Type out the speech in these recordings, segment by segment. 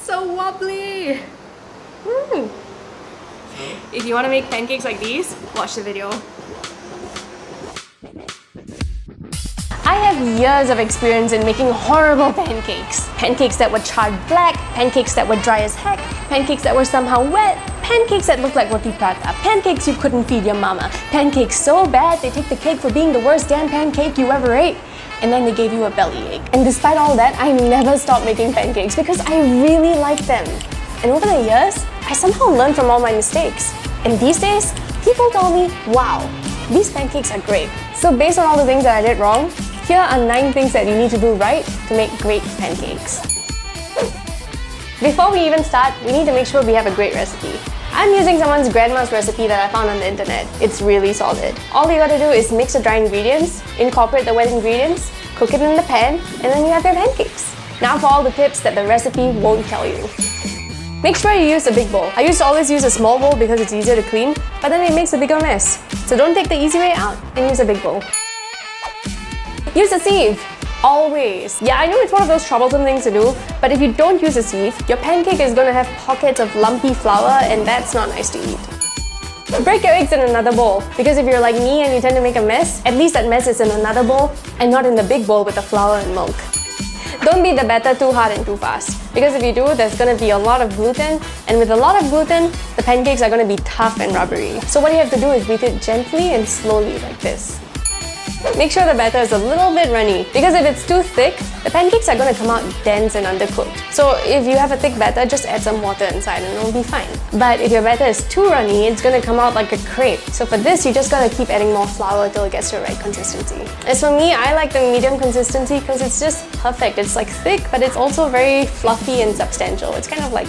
so wobbly. Mm. If you want to make pancakes like these, watch the video. I have years of experience in making horrible pancakes. Pancakes that were charred black, pancakes that were dry as heck, pancakes that were somehow wet, pancakes that looked like roti prata, pancakes you couldn't feed your mama, pancakes so bad they take the cake for being the worst damn pancake you ever ate, and then they gave you a bellyache. And despite all that, I never stopped making pancakes because I really like them. And over the years, I somehow learned from all my mistakes. And these days, people tell me, wow, these pancakes are great. So based on all the things that I did wrong, here are 9 things that you need to do right to make great pancakes. Before we even start, we need to make sure we have a great recipe. I'm using someone's grandma's recipe that I found on the internet. It's really solid. All you gotta do is mix the dry ingredients, incorporate the wet ingredients, cook it in the pan, and then you have your pancakes. Now for all the tips that the recipe won't tell you. Make sure you use a big bowl. I used to always use a small bowl because it's easier to clean, but then it makes a bigger mess. So don't take the easy way out and use a big bowl. Use a sieve. Always. Yeah, I know it's one of those troublesome things to do, but if you don't use a sieve, your pancake is going to have pockets of lumpy flour and that's not nice to eat. Break your eggs in another bowl, because if you're like me and you tend to make a mess, at least that mess is in another bowl and not in the big bowl with the flour and milk. Don't beat the batter too hard and too fast, because if you do, there's going to be a lot of gluten, and with a lot of gluten, the pancakes are going to be tough and rubbery. So what you have to do is beat it gently and slowly like this. Make sure the batter is a little bit runny, because if it's too thick, the pancakes are going to come out dense and undercooked. So if you have a thick batter, just add some water inside and it'll be fine. But if your batter is too runny, it's going to come out like a crepe. So for this, you just got to keep adding more flour till it gets to the right consistency. As for me, I like the medium consistency because it's just perfect. It's like thick, but it's also very fluffy and substantial. It's kind of like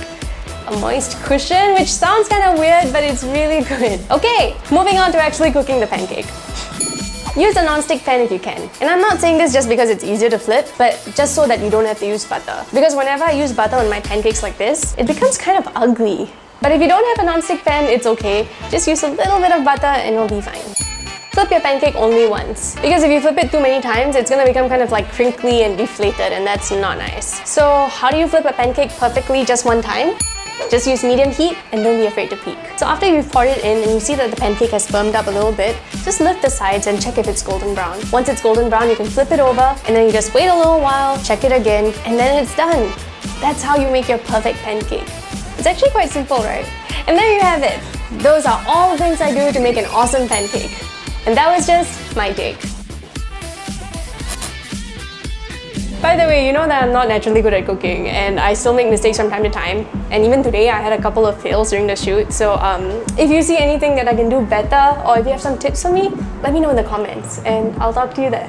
a moist cushion, which sounds kind of weird, but it's really good. Okay, moving on to actually cooking the pancake. Use a non-stick pan if you can. And I'm not saying this just because it's easier to flip, but just so that you don't have to use butter. Because whenever I use butter on my pancakes like this, it becomes kind of ugly. But if you don't have a non-stick pan, it's okay. Just use a little bit of butter and it'll be fine. Flip your pancake only once. Because if you flip it too many times, it's gonna become kind of like crinkly and deflated, and that's not nice. So how do you flip a pancake perfectly just one time? Just use medium heat and don't be afraid to peek. So after you've poured it in and you see that the pancake has firmed up a little bit, just lift the sides and check if it's golden brown. Once it's golden brown, you can flip it over and then you just wait a little while, check it again, and then it's done. That's how you make your perfect pancake. It's actually quite simple, right? And there you have it. Those are all the things I do to make an awesome pancake. And that was just my take. By the way, you know that I'm not naturally good at cooking and I still make mistakes from time to time. And even today, I had a couple of fails during the shoot. So if you see anything that I can do better or if you have some tips for me, let me know in the comments and I'll talk to you there.